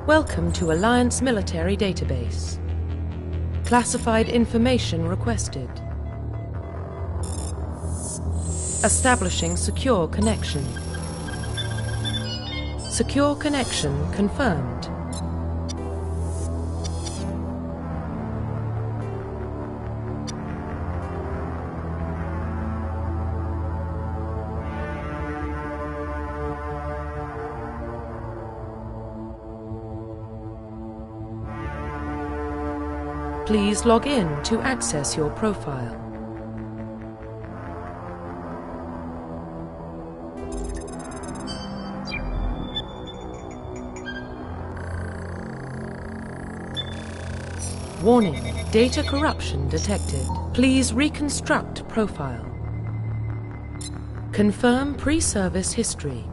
Welcome to Alliance Military Database. Classified information requested. Establishing secure connection. Secure connection confirmed. Please log in to access your profile. Warning, data corruption detected. Please reconstruct profile. Confirm pre-service history.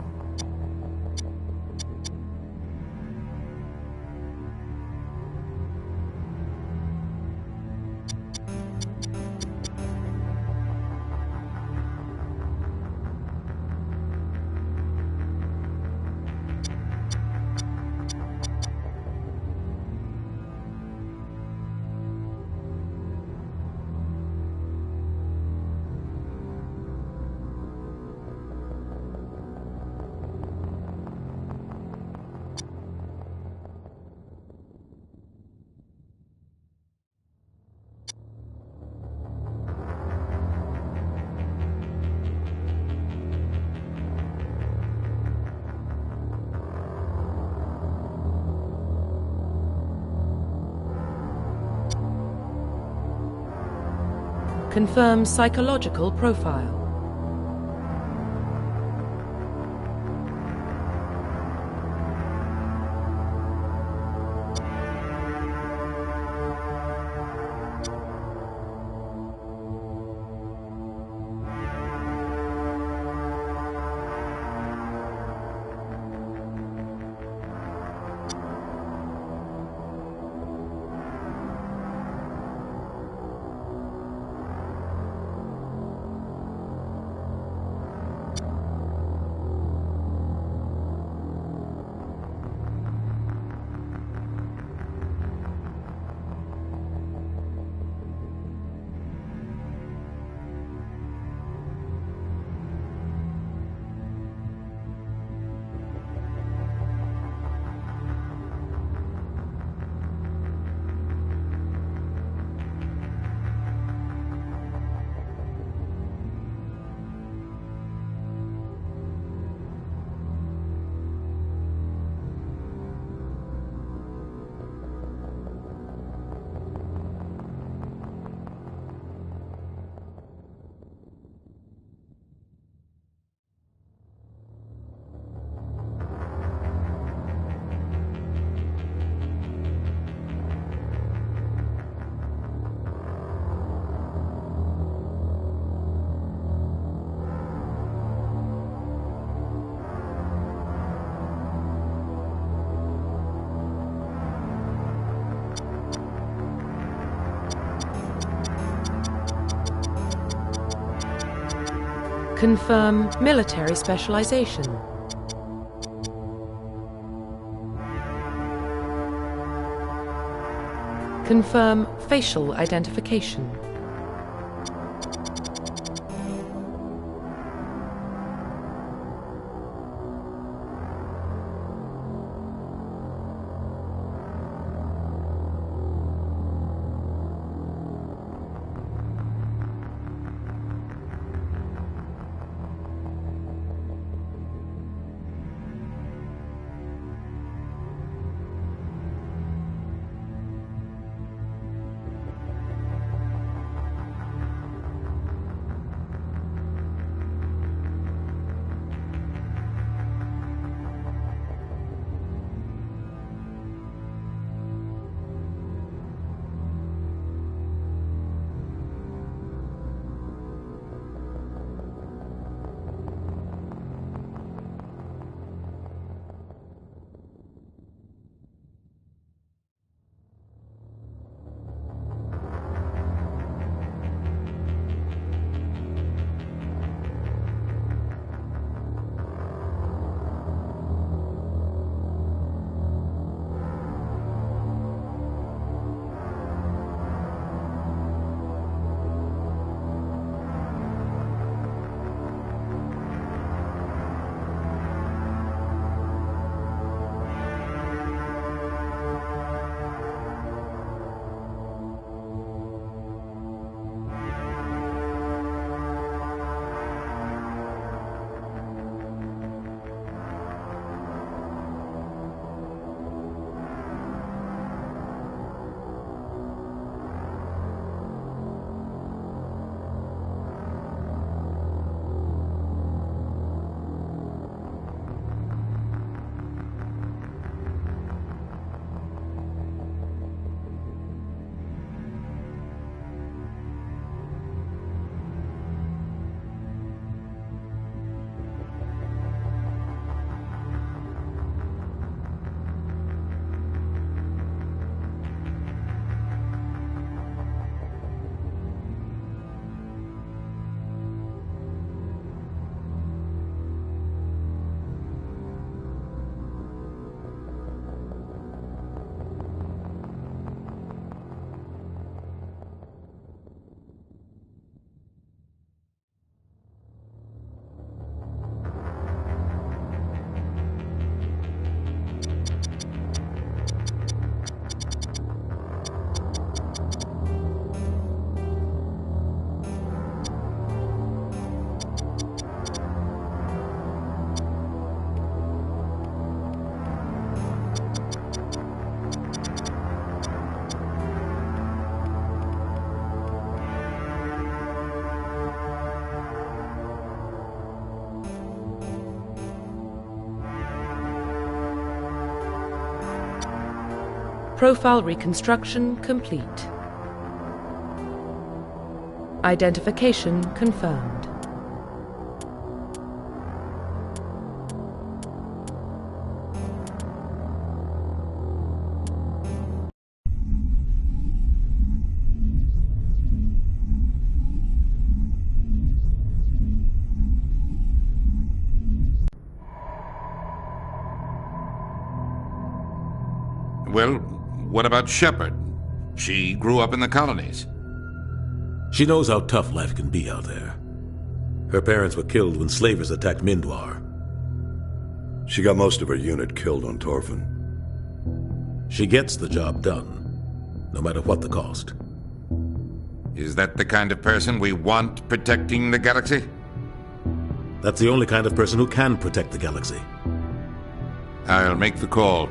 Confirm psychological profile. Confirm military specialization. Confirm facial identification. Profile reconstruction complete. Identification confirmed. Well, what about Shepard? She grew up in the colonies. She knows how tough life can be out there. Her parents were killed when slavers attacked Mindwar. She got most of her unit killed on Torfin. She gets the job done, no matter what the cost. Is that the kind of person we want protecting the galaxy? That's the only kind of person who can protect the galaxy. I'll make the call.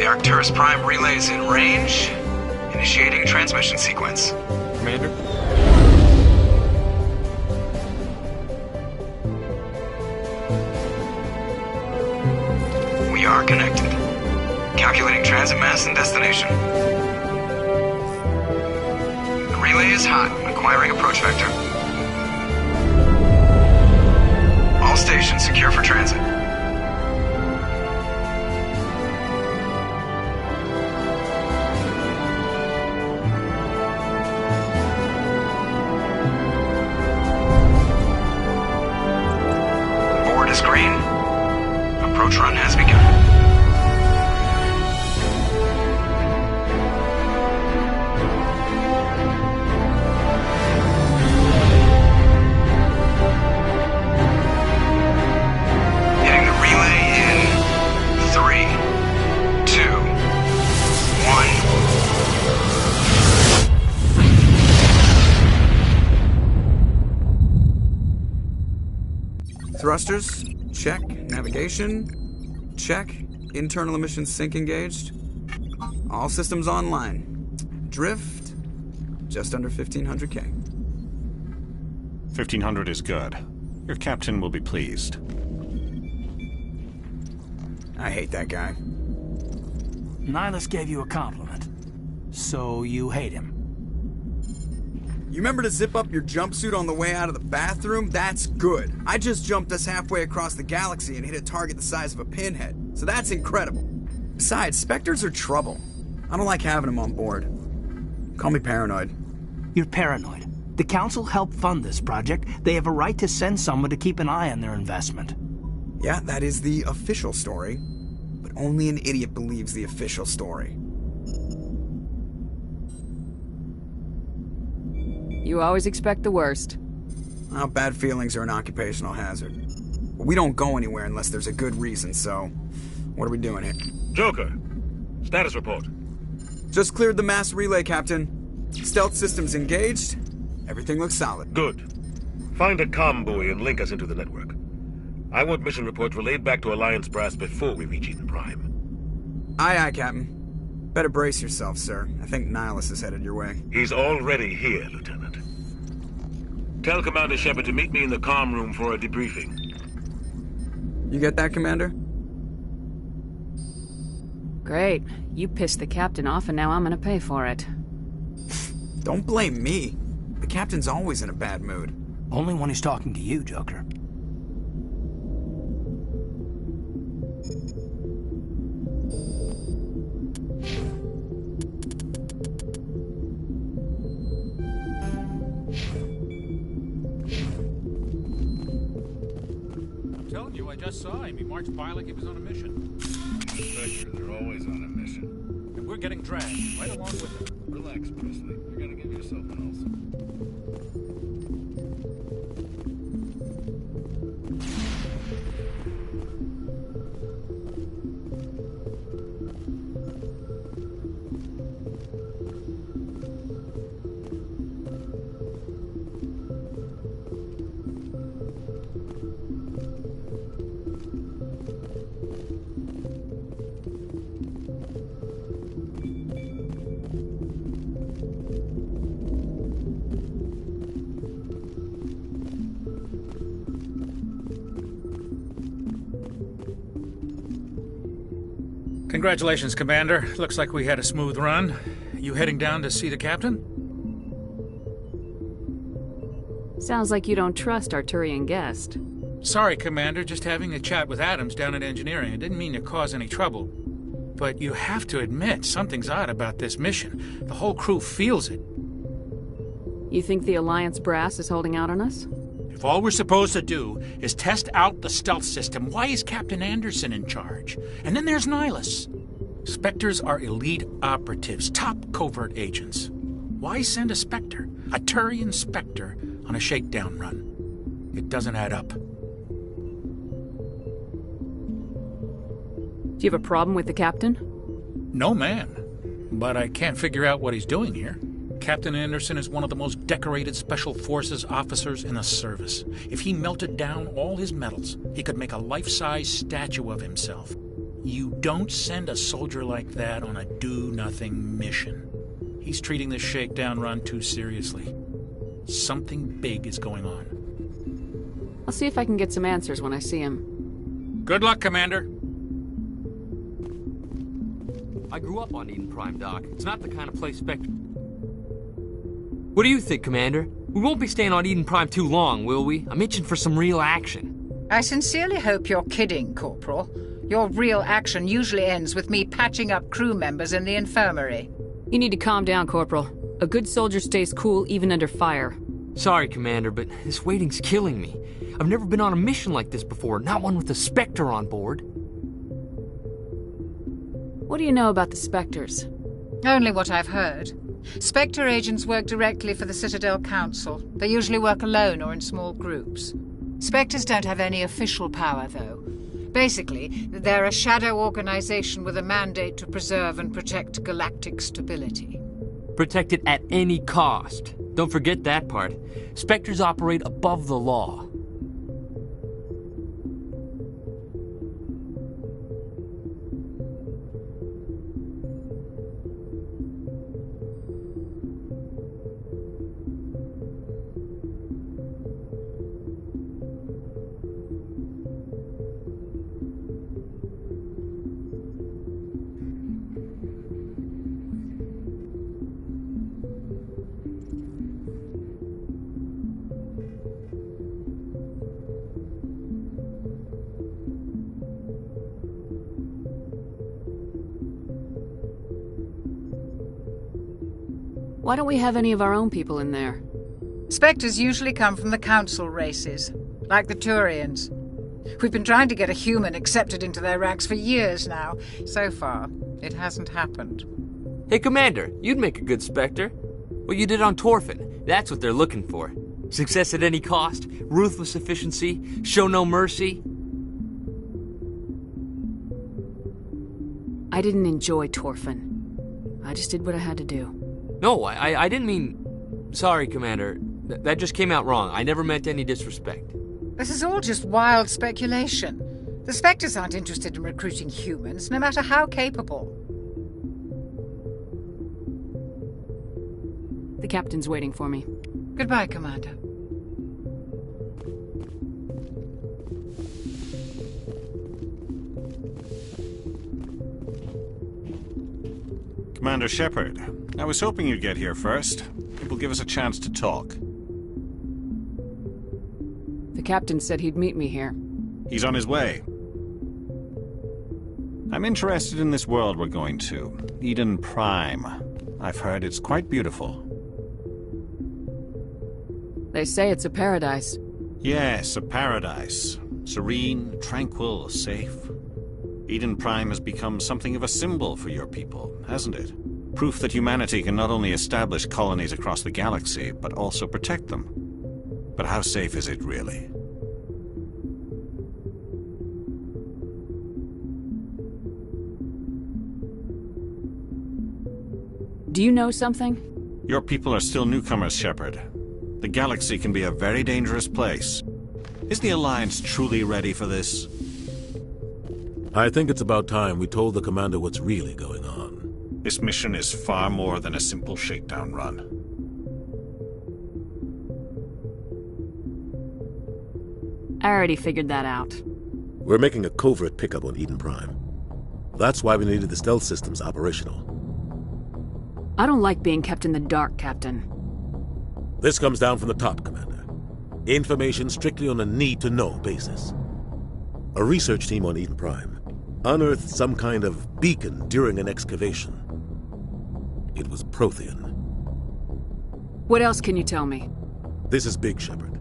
Arcturus Prime relays in range. Initiating transmission sequence. Commander? We are connected. Calculating transit mass and destination. The relay is hot. Acquiring approach vector. All stations secure for transit. Green. Approach run has begun. Hitting the relay in 3, 2, 1. Thrusters. Check. Navigation. Check. Internal emissions sync engaged. All systems online. Drift. Just under 1500K. 1500 is good. Your captain will be pleased. I hate that guy. Nihilus gave you a compliment. So you hate him. You remember to zip up your jumpsuit on the way out of the bathroom? That's good. I just jumped us halfway across the galaxy and hit a target the size of a pinhead. So that's incredible. Besides, Spectres are trouble. I don't like having them on board. Call me paranoid. You're paranoid. The Council helped fund this project. They have a right to send someone to keep an eye on their investment. Yeah, that is the official story. But only an idiot believes the official story. You always expect the worst. Well, bad feelings are an occupational hazard. But we don't go anywhere unless there's a good reason, so... what are we doing here? Joker, status report. Just cleared the mass relay, Captain. Stealth systems engaged. Everything looks solid. Good. Find a comm buoy and link us into the network. I want mission reports relayed back to Alliance Brass before we reach Eden Prime. Aye, aye, Captain. Better brace yourself, sir. I think Nihilus is headed your way. He's already here, Lieutenant. Tell Commander Shepard to meet me in the comm room for a debriefing. You get that, Commander? Great. You pissed the captain off and now I'm gonna pay for it. Don't blame me. The captain's always in a bad mood. Only when he's talking to you, Joker. I just saw him. He marched by like he was on a mission. Spectre, they're always on a mission. And we're getting dragged right along with them. Relax, Presley. You're gonna give yourself an ulcer. Congratulations, Commander. Looks like we had a smooth run. You heading down to see the captain? Sounds like you don't trust our Turian guest. Sorry, Commander. Just having a chat with Adams down at engineering. I didn't mean to cause any trouble. But you have to admit, something's odd about this mission. The whole crew feels it. You think the Alliance brass is holding out on us? If all we're supposed to do is test out the stealth system, why is Captain Anderson in charge? And then there's Nihilus. Spectres are elite operatives, top covert agents. Why send a Spectre, a Turian Spectre, on a shakedown run? It doesn't add up. Do you have a problem with the captain? No, man. But I can't figure out what he's doing here. Captain Anderson is one of the most decorated Special Forces officers in the service. If he melted down all his medals, he could make a life-size statue of himself. You don't send a soldier like that on a do-nothing mission. He's treating this shakedown run too seriously. Something big is going on. I'll see if I can get some answers when I see him. Good luck, Commander. I grew up on Eden Prime, Doc. It's not the kind of place Spectre... What do you think, Commander? We won't be staying on Eden Prime too long, will we? I'm itching for some real action. I sincerely hope you're kidding, Corporal. Your real action usually ends with me patching up crew members in the infirmary. You need to calm down, Corporal. A good soldier stays cool even under fire. Sorry, Commander, but this waiting's killing me. I've never been on a mission like this before, not one with a Spectre on board. What do you know about the Spectres? Only what I've heard. Spectre agents work directly for the Citadel Council. They usually work alone or in small groups. Spectres don't have any official power, though. Basically, they're a shadow organization with a mandate to preserve and protect galactic stability. Protect it at any cost. Don't forget that part. Spectres operate above the law. Why don't we have any of our own people in there? Spectres usually come from the Council races, like the Turians. We've been trying to get a human accepted into their ranks for years now. So far, it hasn't happened. Hey, Commander, you'd make a good Spectre. What you did on Torfin, that's what they're looking for. Success at any cost, ruthless efficiency, show no mercy. I didn't enjoy Torfin. I just did what I had to do. No, I didn't mean... Sorry, Commander. That just came out wrong. I never meant any disrespect. This is all just wild speculation. The Spectres aren't interested in recruiting humans, no matter how capable. The captain's waiting for me. Goodbye, Commander. Commander Shepard, I was hoping you'd get here first. It will give us a chance to talk. The captain said he'd meet me here. He's on his way. I'm interested in this world we're going to, Eden Prime. I've heard it's quite beautiful. They say it's a paradise. Yes, a paradise. Serene, tranquil, safe. Eden Prime has become something of a symbol for your people, hasn't it? Proof that humanity can not only establish colonies across the galaxy, but also protect them. But how safe is it really? Do you know something? Your people are still newcomers, Shepard. The galaxy can be a very dangerous place. Is the Alliance truly ready for this? I think it's about time we told the commander what's really going on. This mission is far more than a simple shakedown run. I already figured that out. We're making a covert pickup on Eden Prime. That's why we needed the stealth systems operational. I don't like being kept in the dark, Captain. This comes down from the top, Commander. Information strictly on a need-to-know basis. A research team on Eden Prime unearthed some kind of beacon during an excavation. It was Prothean. What else can you tell me? This is big, Shepard.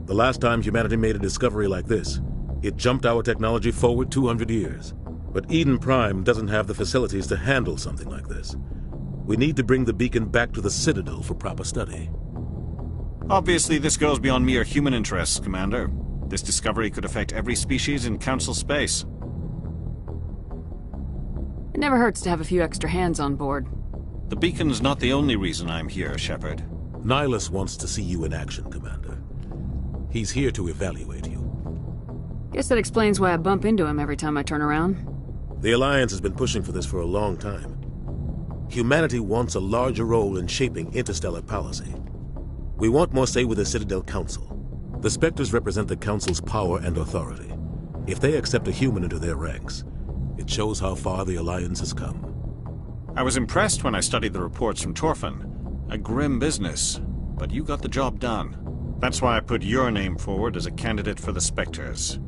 The last time humanity made a discovery like this, it jumped our technology forward 200 years. But Eden Prime doesn't have the facilities to handle something like this. We need to bring the beacon back to the Citadel for proper study. Obviously, this goes beyond mere human interests, Commander. This discovery could affect every species in Council space. It never hurts to have a few extra hands on board. The beacon's not the only reason I'm here, Shepard. Nihilus wants to see you in action, Commander. He's here to evaluate you. Guess that explains why I bump into him every time I turn around. The Alliance has been pushing for this for a long time. Humanity wants a larger role in shaping interstellar policy. We want more say with the Citadel Council. The Spectres represent the Council's power and authority. If they accept a human into their ranks, it shows how far the Alliance has come. I was impressed when I studied the reports from Torfin. A grim business, but you got the job done. That's why I put your name forward as a candidate for the Spectres.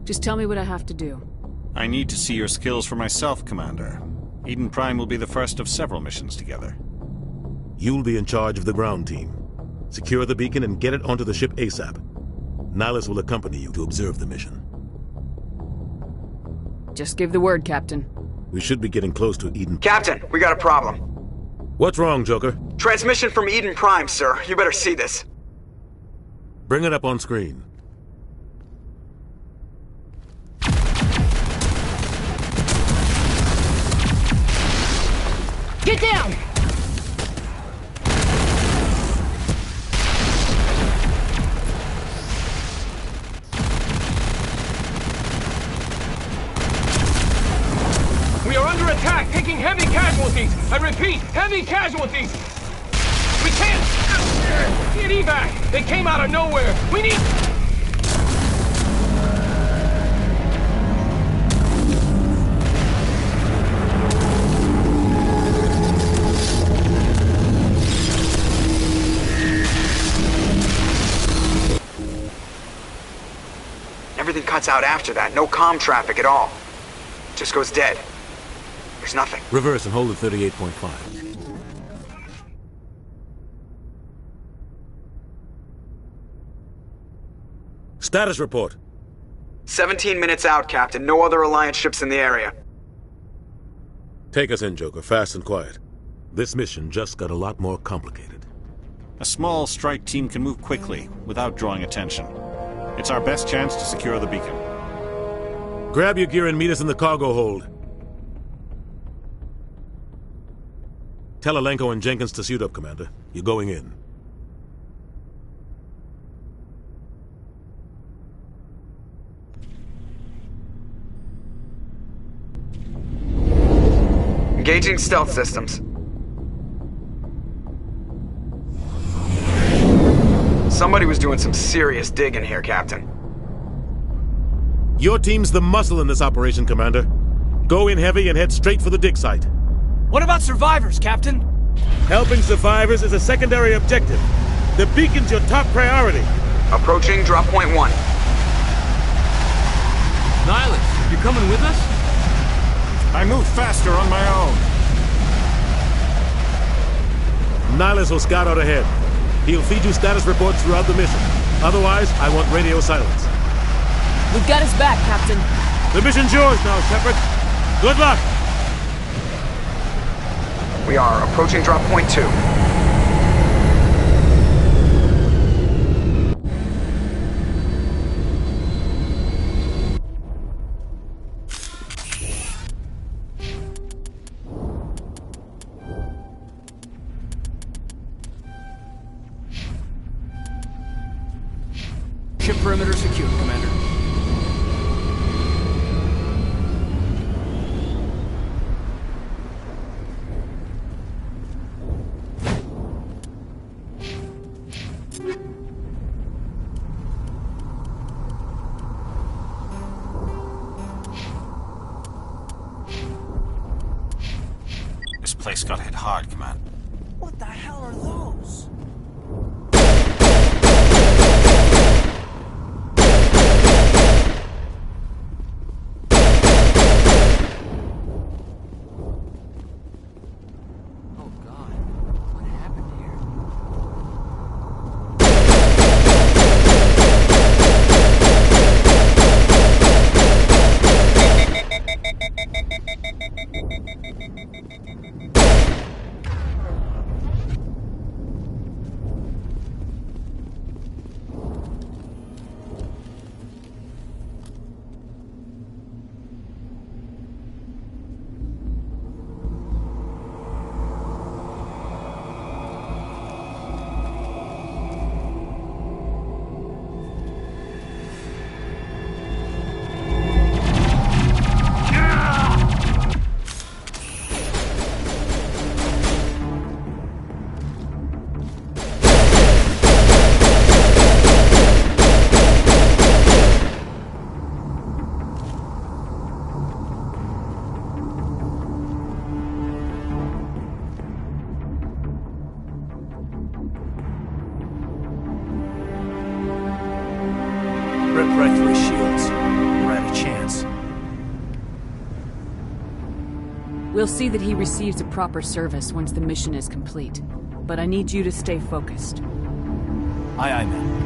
Just tell me what I have to do. I need to see your skills for myself, Commander. Eden Prime will be the first of several missions together. You'll be in charge of the ground team. Secure the beacon and get it onto the ship ASAP. Nihilus will accompany you to observe the mission. Just give the word, Captain. We should be getting close to Eden. Captain, we got a problem. What's wrong, Joker? Transmission from Eden Prime, sir. You better see this. Bring it up on screen. Get down! We are under attack, taking heavy casualties. I repeat, heavy casualties. We can't get evac. They came out of nowhere. We need... Everything cuts out after that. No comm traffic at all. Just goes dead. There's nothing. Reverse and hold at 38.5. Status report. 17 minutes out, Captain. No other Alliance ships in the area. Take us in, Joker, fast and quiet. This mission just got a lot more complicated. A small strike team can move quickly, without drawing attention. It's our best chance to secure the beacon. Grab your gear and meet us in the cargo hold. Tell Alenko and Jenkins to suit up, Commander. You're going in. Engaging stealth systems. Somebody was doing some serious digging here, Captain. Your team's the muscle in this operation, Commander. Go in heavy and head straight for the dig site. What about survivors, Captain? Helping survivors is a secondary objective. The beacon's your top priority. Approaching drop point 1. Nihilus, you're coming with us? I move faster on my own. Nihilus will scout out ahead. He'll feed you status reports throughout the mission. Otherwise, I want radio silence. We've got his back, Captain. The mission's yours now, Shepard. Good luck! We are approaching drop point 2. Ship perimeter secure, Commander. Place got hit hard, Command. What the hell are those? Rip right through his shields. We're at a chance. We'll see that he receives a proper service once the mission is complete. But I need you to stay focused. Aye, aye, ma'am.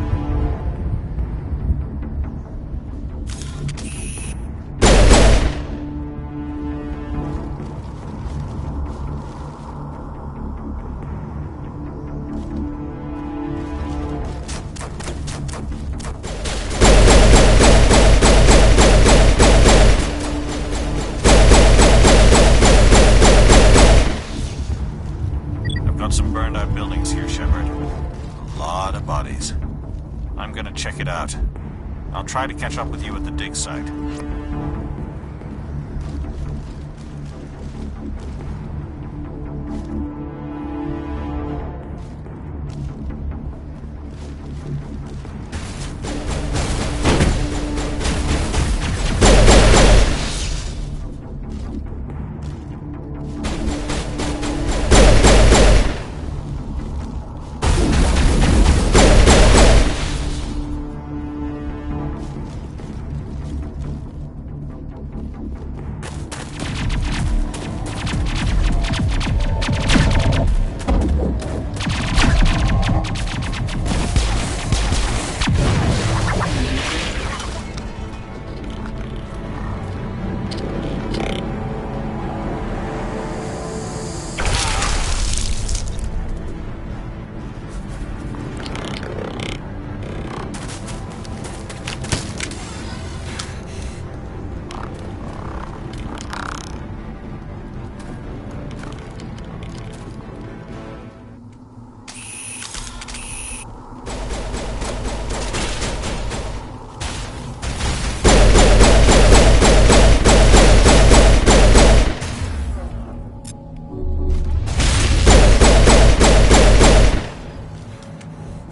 Some burned out buildings here, Shepard. A lot of bodies. I'm gonna check it out. I'll try to catch up with you at the dig site.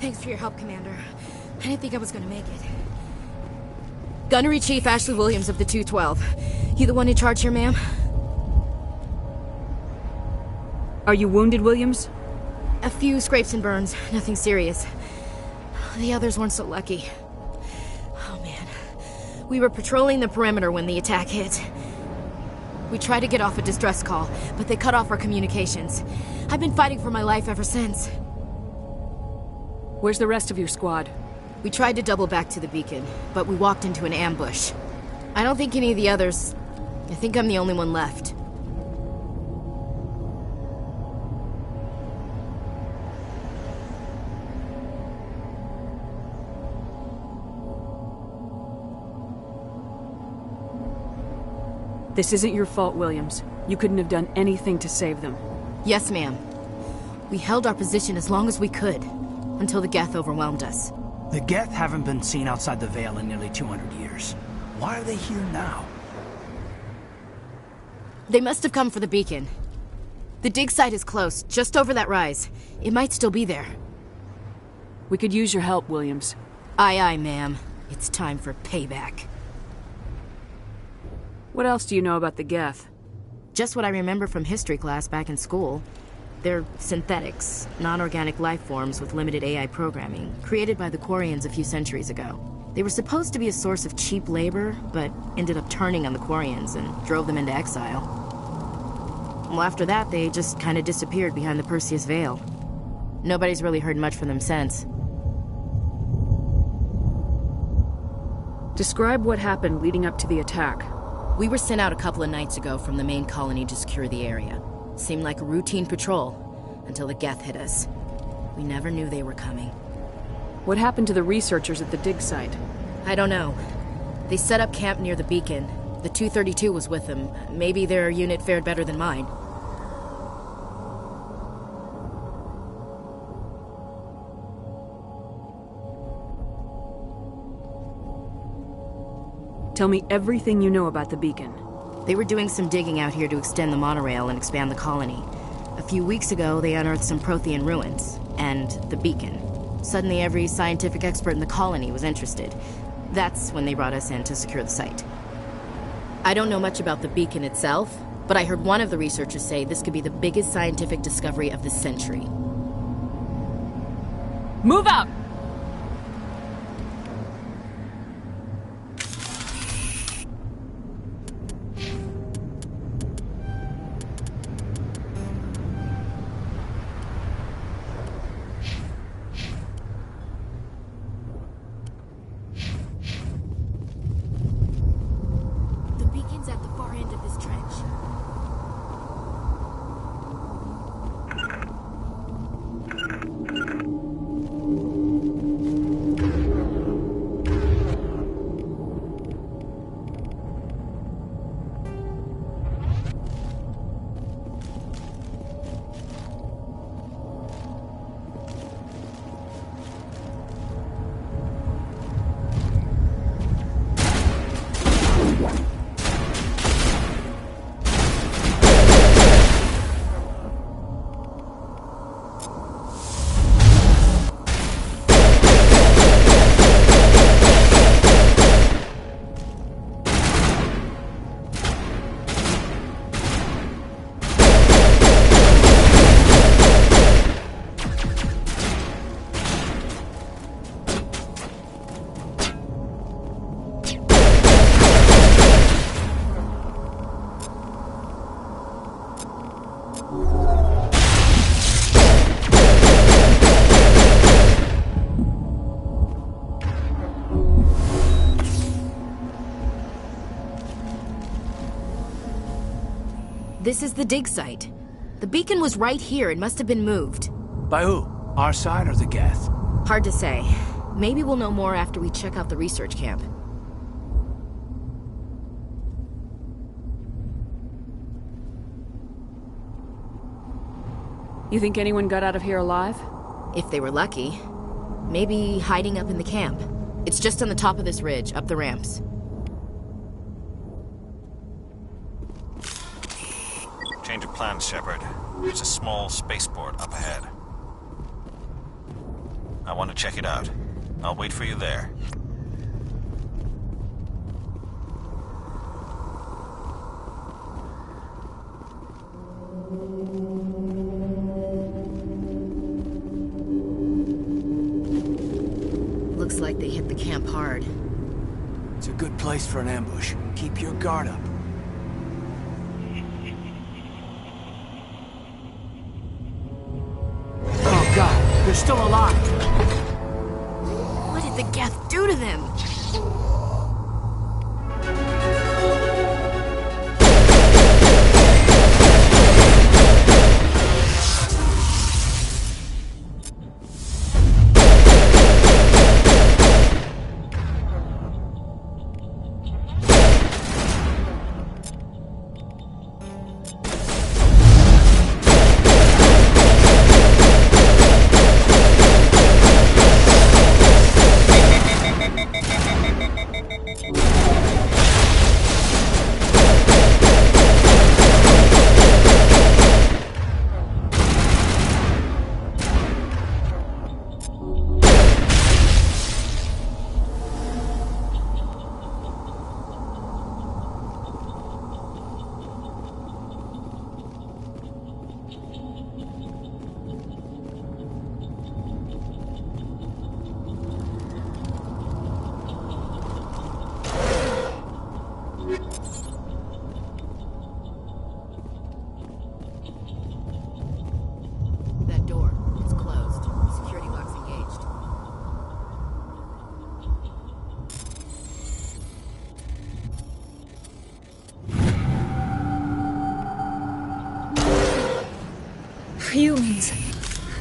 Thanks for your help, Commander. I didn't think I was gonna make it. Gunnery Chief Ashley Williams of the 212. You the one in charge here, ma'am? Are you wounded, Williams? A few scrapes and burns, nothing serious. The others weren't so lucky. Oh man. We were patrolling the perimeter when the attack hit. We tried to get off a distress call, but they cut off our communications. I've been fighting for my life ever since. Where's the rest of your squad? We tried to double back to the beacon, but we walked into an ambush. I don't think any of the others... I think I'm the only one left. This isn't your fault, Williams. You couldn't have done anything to save them. Yes, ma'am. We held our position as long as we could, until the Geth overwhelmed us. The Geth haven't been seen outside the Veil in nearly 200 years. Why are they here now? They must have come for the beacon. The dig site is close, just over that rise. It might still be there. We could use your help, Williams. Aye, aye, ma'am. It's time for payback. What else do you know about the Geth? Just what I remember from history class back in school. They're synthetics, non-organic life forms with limited AI programming, created by the Quarians a few centuries ago. They were supposed to be a source of cheap labor, but ended up turning on the Quarians and drove them into exile. Well, after that, they just kind of disappeared behind the Perseus Veil. Nobody's really heard much from them since. Describe what happened leading up to the attack. We were sent out a couple of nights ago from the main colony to secure the area. Seemed like a routine patrol, until the Geth hit us. We never knew they were coming. What happened to the researchers at the dig site? I don't know. They set up camp near the beacon. The 232 was with them. Maybe their unit fared better than mine. Tell me everything you know about the beacon. They were doing some digging out here to extend the monorail and expand the colony. A few weeks ago, they unearthed some Prothean ruins, and the beacon. Suddenly, every scientific expert in the colony was interested. That's when they brought us in to secure the site. I don't know much about the beacon itself, but I heard one of the researchers say this could be the biggest scientific discovery of the century. Move out! This is the dig site. The beacon was right here. It must have been moved. By who? Our side or the Geth? Hard to say. Maybe we'll know more after we check out the research camp. You think anyone got out of here alive? If they were lucky. Maybe hiding up in the camp. It's just on the top of this ridge, up the ramps. Change of plans, Shepard. There's a small spaceport up ahead. I want to check it out. I'll wait for you there. Looks like they hit the camp hard. It's a good place for an ambush. Keep your guard up. Oh God, they're still alive! What did the Geth do to them? Humans.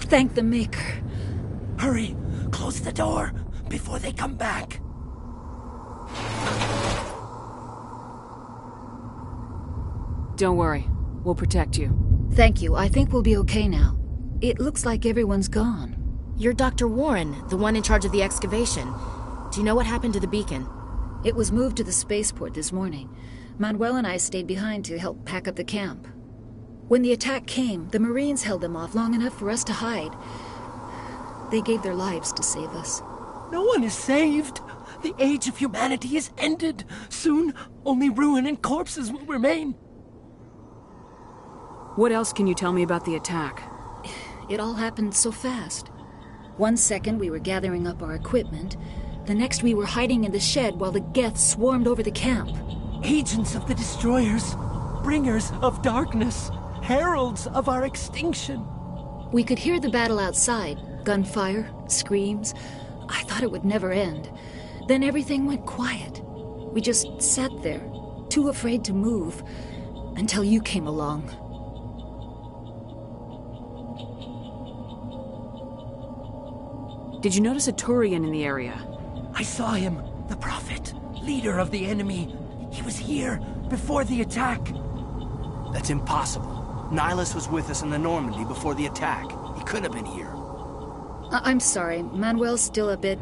Thank the Maker. Hurry! Close the door before they come back. Don't worry. We'll protect you. Thank you. I think we'll be okay now. It looks like everyone's gone. You're Dr. Warren, the one in charge of the excavation. Do you know what happened to the beacon? It was moved to the spaceport this morning. Manuel and I stayed behind to help pack up the camp. When the attack came, the Marines held them off long enough for us to hide. They gave their lives to save us. No one is saved. The age of humanity is ended. Soon, only ruin and corpses will remain. What else can you tell me about the attack? It all happened so fast. One second we were gathering up our equipment. The next we were hiding in the shed while the Geth swarmed over the camp. Agents of the Destroyers. Bringers of darkness. Heralds of our extinction. We could hear the battle outside. Gunfire, screams. I thought it would never end. Then everything went quiet. We just sat there, too afraid to move, until you came along. Did you notice a Turian in the area? I saw him, the Prophet, leader of the enemy. He was here before the attack. That's impossible. Nihilus was with us in the Normandy before the attack. He couldn't have been here. I'm sorry. Manuel's still a bit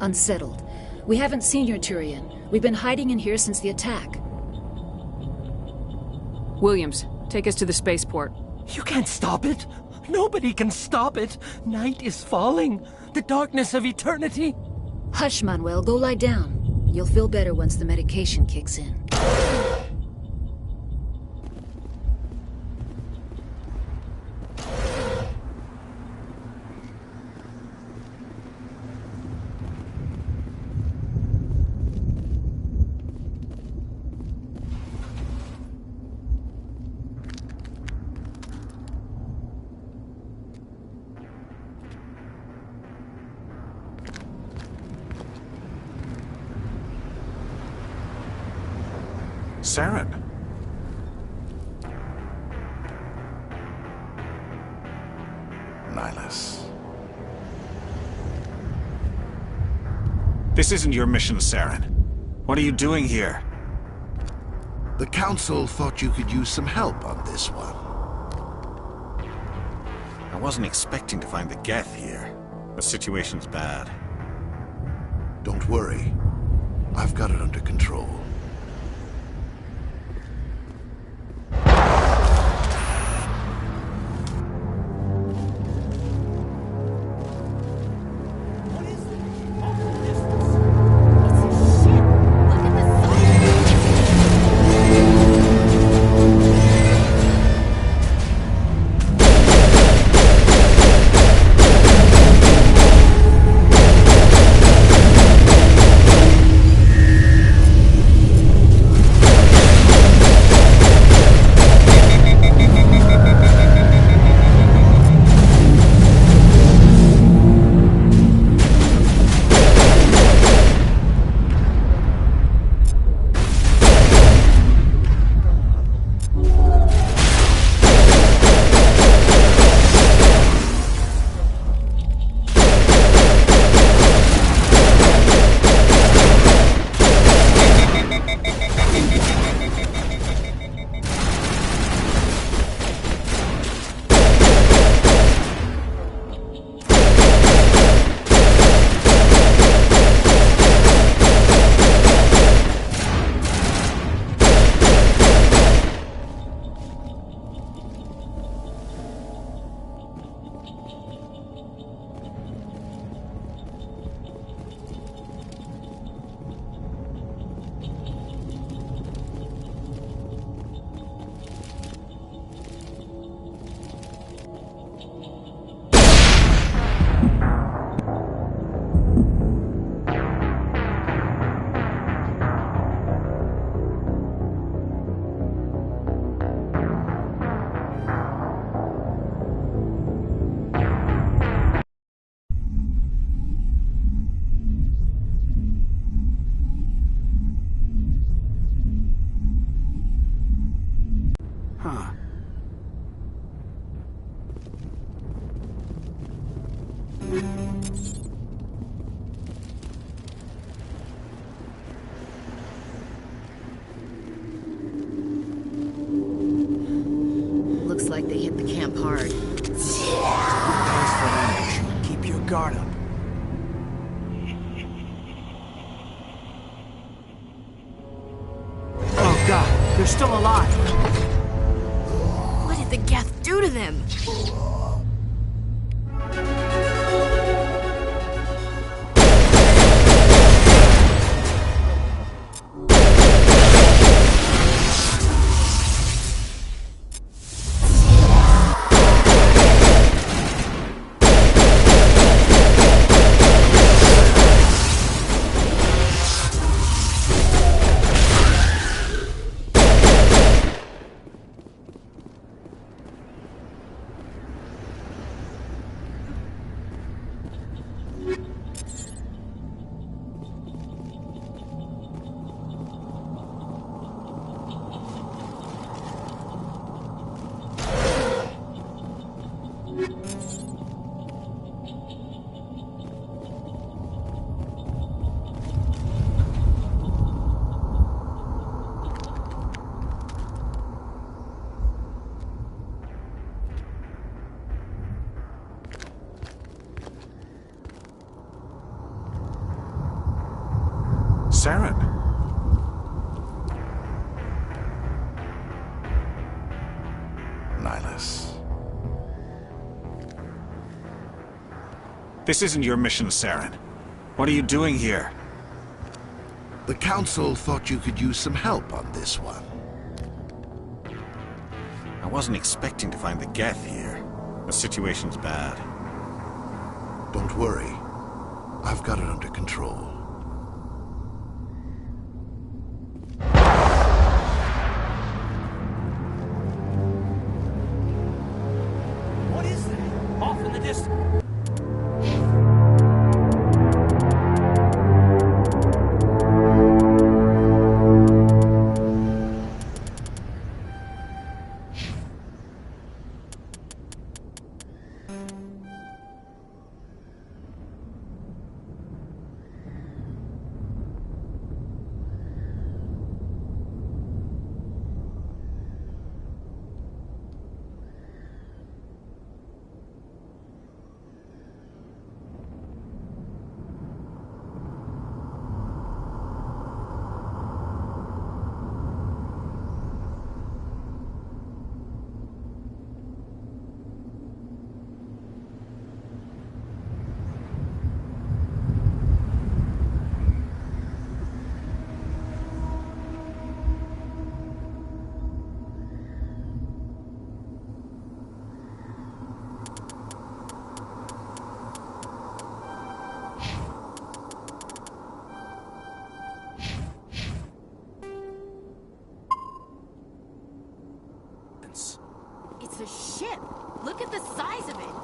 unsettled. We haven't seen your Turian. We've been hiding in here since the attack. Williams, take us to the spaceport. You can't stop it. Nobody can stop it. Night is falling. The darkness of eternity. Hush, Manuel. Go lie down. You'll feel better once the medication kicks in. Saren. Nihilus. This isn't your mission, Saren. What are you doing here? The Council thought you could use some help on this one. I wasn't expecting to find the Geth here. The situation's bad. Don't worry. I've got it under control. Looks like they hit the camp hard. Keep your guard up. Oh god, they're still alive. What did the Geth do to them? Saren. Nihilus. This isn't your mission, Saren. What are you doing here? The Council thought you could use some help on this one. I wasn't expecting to find the Geth here. The situation's bad. Don't worry. I've got it under control. What is that? Off in the distance. It's a ship. Look at the size of it.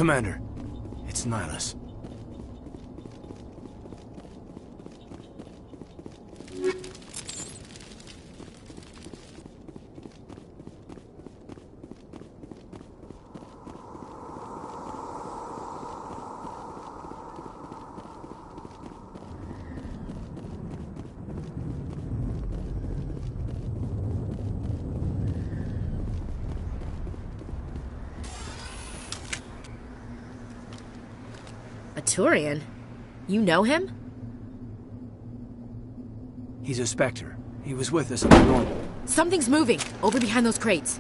Commander, it's Nihilus. A Turian? You know him? He's a Spectre. He was with us on the normal. Something's moving, over behind those crates.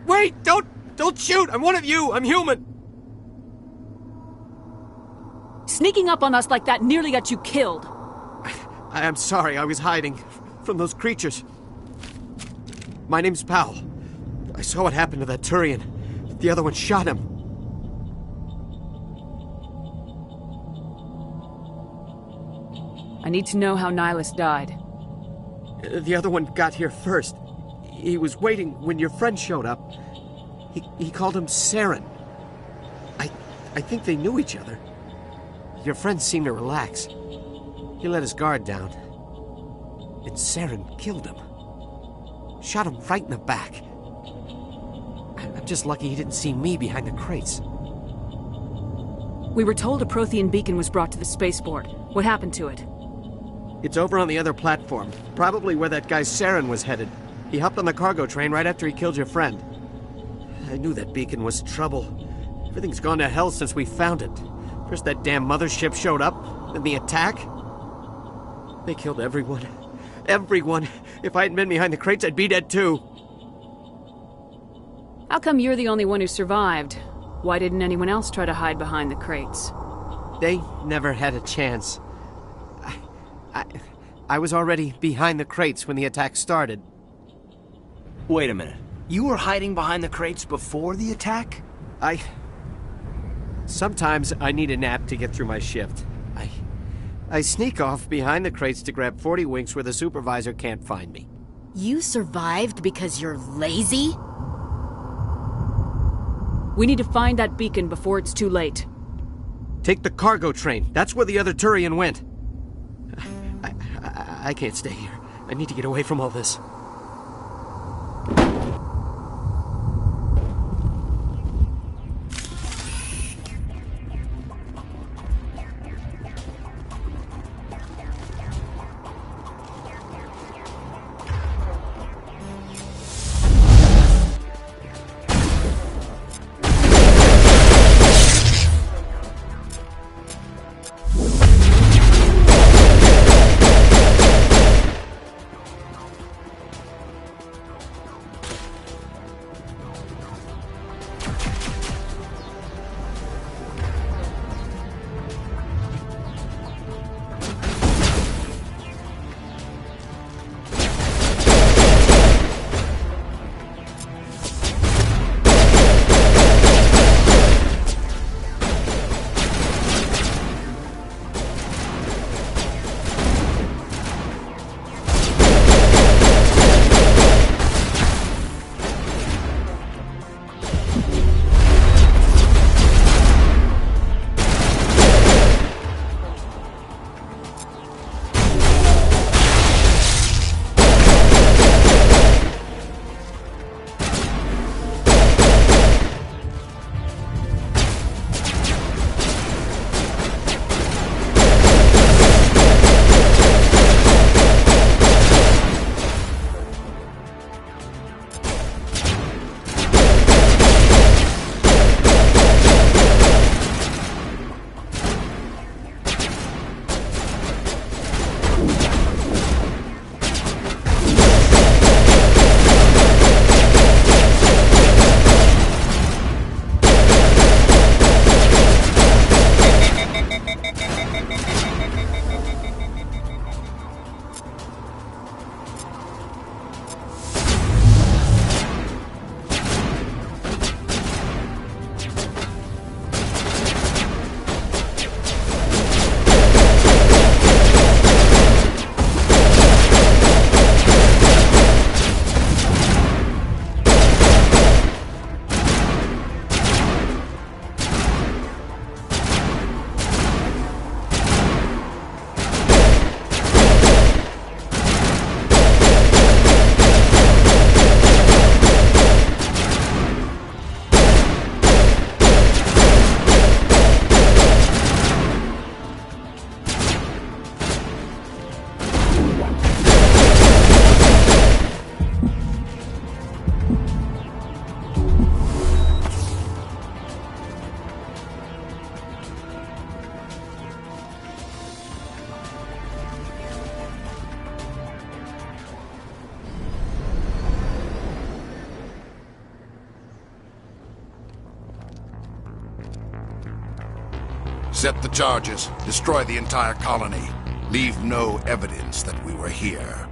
Wait! Don't shoot! I'm one of you! I'm human! Sneaking up on us like that nearly got you killed. I am sorry, I was hiding from those creatures. My name's Powell. I saw what happened to that Turian. The other one shot him. I need to know how Nihilus died. The other one got here first. He was waiting when your friend showed up. He called him Saren. I think they knew each other. Your friend seemed to relax. He let his guard down. And Saren killed him. Shot him right in the back. I'm just lucky he didn't see me behind the crates. We were told a Prothean beacon was brought to the spaceport. What happened to it? It's over on the other platform. Probably where that guy Saren was headed. He hopped on the cargo train right after he killed your friend. I knew that beacon was trouble. Everything's gone to hell since we found it. First that damn mothership showed up, then the attack. They killed everyone. Everyone. If I hadn't been behind the crates, I'd be dead too. How come you're the only one who survived? Why didn't anyone else try to hide behind the crates? They never had a chance. I was already behind the crates when the attack started. Wait a minute. You were hiding behind the crates before the attack? Sometimes I need a nap to get through my shift. I sneak off behind the crates to grab 40 winks where the supervisor can't find me. You survived because you're lazy? We need to find that beacon before it's too late. Take the cargo train. That's where the other Turian went. I can't stay here. I need to get away from all this. Set the charges. Destroy the entire colony. Leave no evidence that we were here.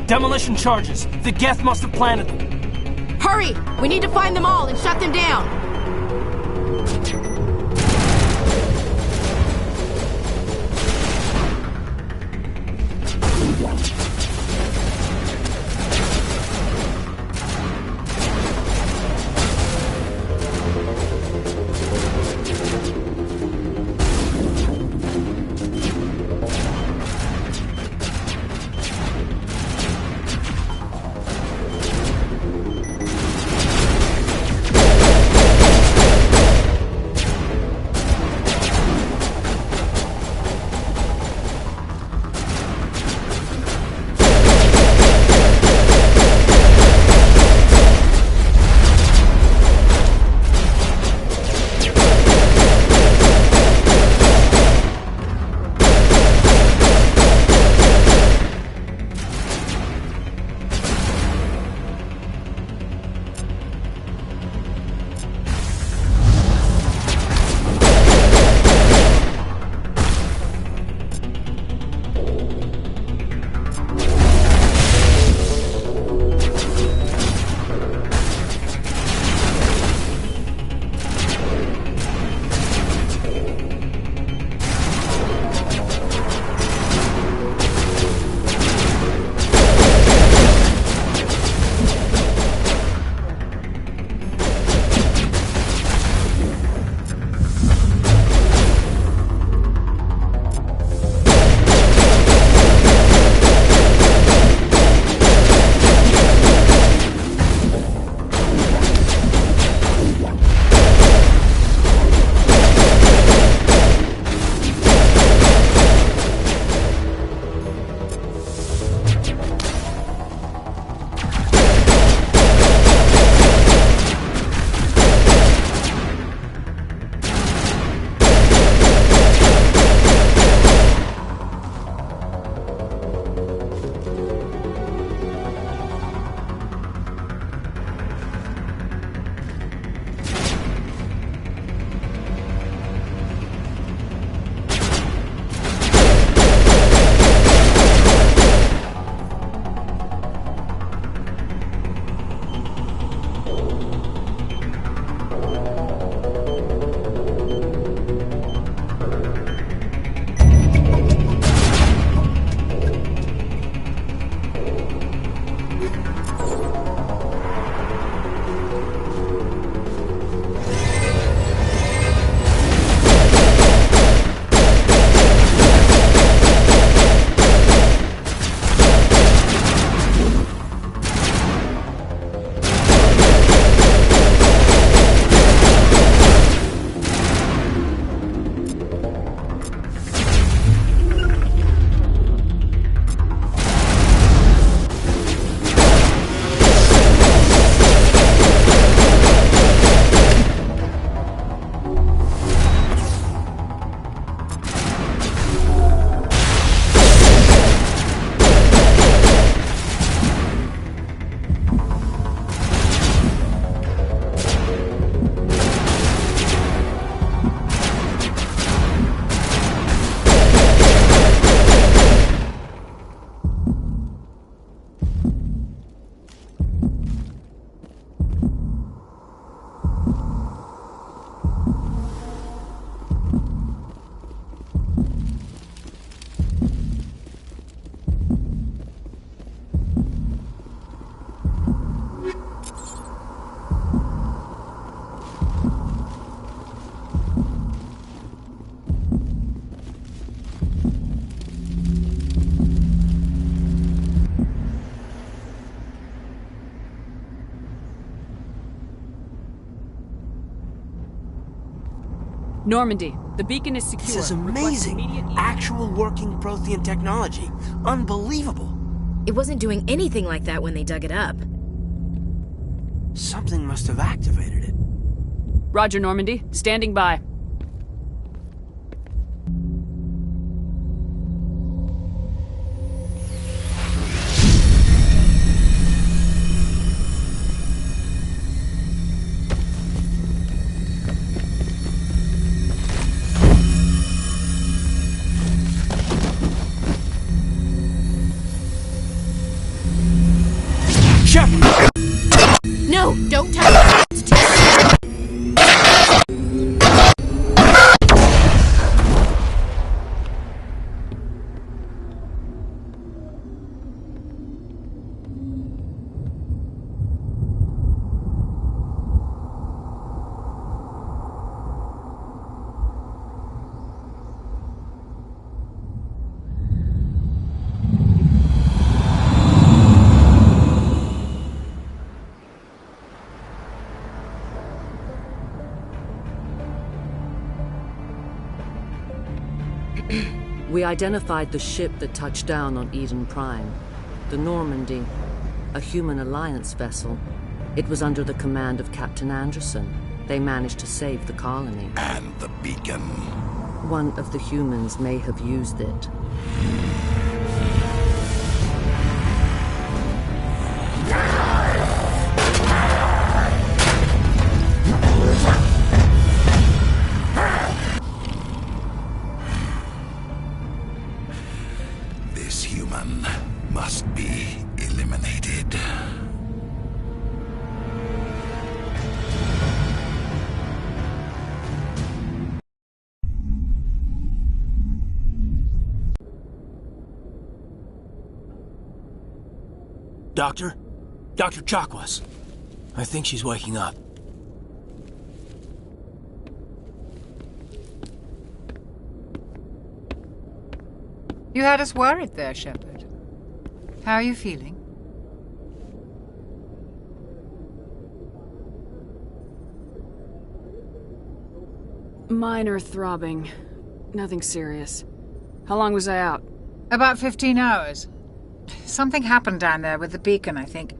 Demolition charges. The Geth must have planted them. Hurry! We need to find them all and shut them down! Normandy, the beacon is secure. This is Request amazing. immediate- Actual working Prothean technology. Unbelievable. It wasn't doing anything like that when they dug it up. Something must have activated it. Roger, Normandy. Standing by. No, don't touch it. We identified the ship that touched down on Eden Prime. The Normandy, a human alliance vessel. It was under the command of Captain Anderson. They managed to save the colony. And the beacon. One of the humans may have used it. This human must be eliminated. Doctor? Dr. Chakwas. I think she's waking up. You had us worried there, Shepard. How are you feeling? Minor throbbing. Nothing serious. How long was I out? About 15 hours. Something happened down there with the beacon, I think.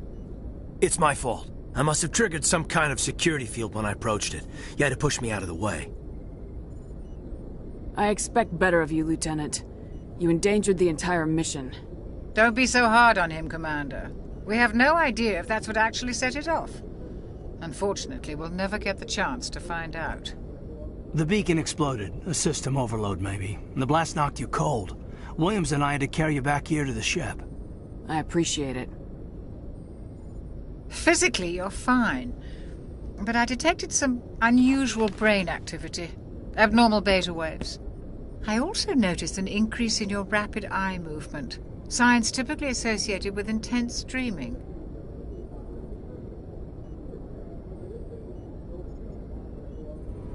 It's my fault. I must have triggered some kind of security field when I approached it. You had to push me out of the way. I expect better of you, Lieutenant. You endangered the entire mission. Don't be so hard on him, Commander. We have no idea if that's what actually set it off. Unfortunately, we'll never get the chance to find out. The beacon exploded. A system overload, maybe. And the blast knocked you cold. Williams and I had to carry you back here to the ship. I appreciate it. Physically, you're fine. But I detected some unusual brain activity. Abnormal beta waves. I also noticed an increase in your rapid eye movement. Signs typically associated with intense dreaming.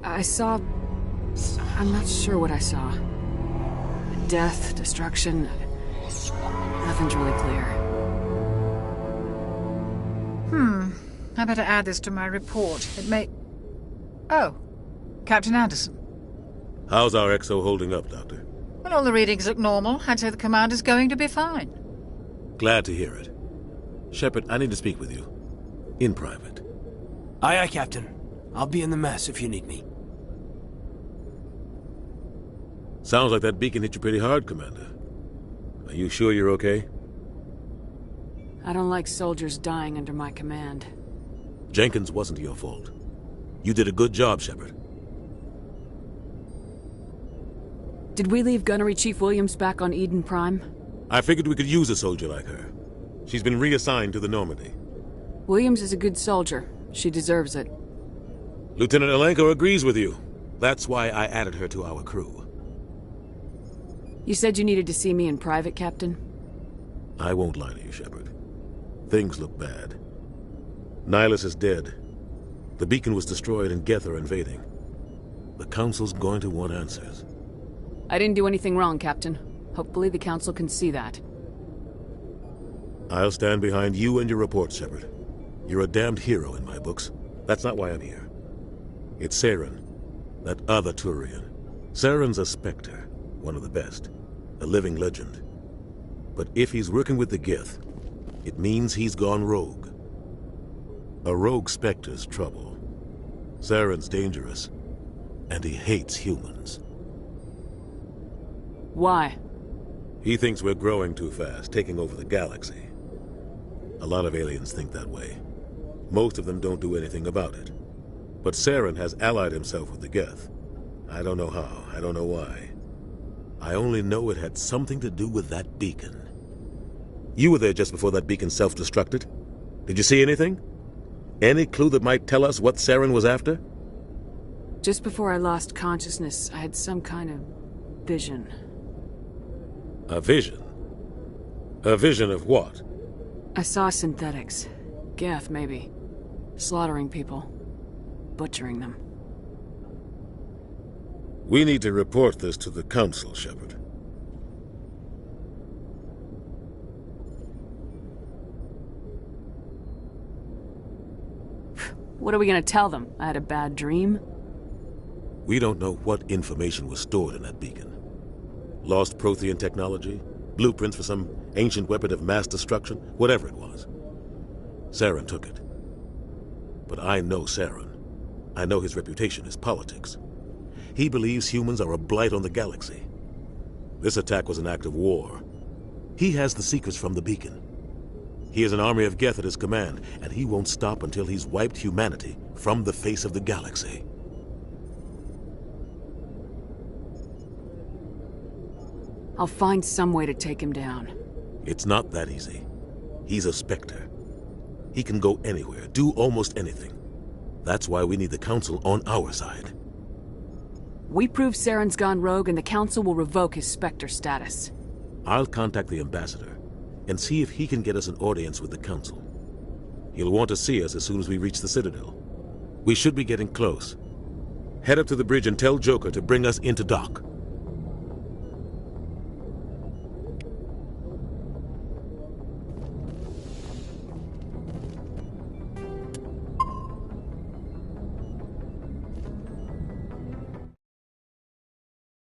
I saw... I'm not sure what I saw. Death, destruction... Nothing's really clear. I better add this to my report. It may... Oh, Captain Anderson. How's our XO holding up, Doctor? Well, all the readings look normal. I'd say the commander's going to be fine. Glad to hear it. Shepard, I need to speak with you. In private. Aye, aye, Captain. I'll be in the mess if you need me. Sounds like that beacon hit you pretty hard, Commander. Are you sure you're okay? I don't like soldiers dying under my command. Jenkins wasn't your fault. You did a good job, Shepard. Did we leave Gunnery Chief Williams back on Eden Prime? I figured we could use a soldier like her. She's been reassigned to the Normandy. Williams is a good soldier. She deserves it. Lieutenant Alenko agrees with you. That's why I added her to our crew. You said you needed to see me in private, Captain? I won't lie to you, Shepard. Things look bad. Nihilus is dead. The beacon was destroyed and Geth are invading. The Council's going to want answers. I didn't do anything wrong, Captain. Hopefully the Council can see that. I'll stand behind you and your report, Shepard. You're a damned hero in my books. That's not why I'm here. It's Saren. That other Turian. Saren's a Spectre, one of the best. A living legend. But if he's working with the Gith, it means he's gone rogue. A rogue Spectre's trouble. Saren's dangerous, and he hates humans. Why? He thinks we're growing too fast, taking over the galaxy. A lot of aliens think that way. Most of them don't do anything about it. But Saren has allied himself with the Geth. I don't know how, I don't know why. I only know it had something to do with that beacon. You were there just before that beacon self-destructed. Did you see anything? Any clue that might tell us what Saren was after? Just before I lost consciousness, I had some kind of vision. A vision? A vision of what? I saw synthetics. Geth, maybe. Slaughtering people. Butchering them. We need to report this to the Council, Shepard. What are we gonna tell them? I had a bad dream? We don't know what information was stored in that beacon. Lost Prothean technology? Blueprints for some ancient weapon of mass destruction? Whatever it was. Saren took it. But I know Saren. I know his reputation is politics. He believes humans are a blight on the galaxy. This attack was an act of war. He has the secrets from the beacon. He has an army of Geth at his command, and he won't stop until he's wiped humanity from the face of the galaxy. I'll find some way to take him down. It's not that easy. He's a Spectre. He can go anywhere, do almost anything. That's why we need the Council on our side. We prove Saren's gone rogue and the Council will revoke his Spectre status. I'll contact the Ambassador and see if he can get us an audience with the Council. He'll want to see us as soon as we reach the Citadel. We should be getting close. Head up to the bridge and tell Joker to bring us into dock.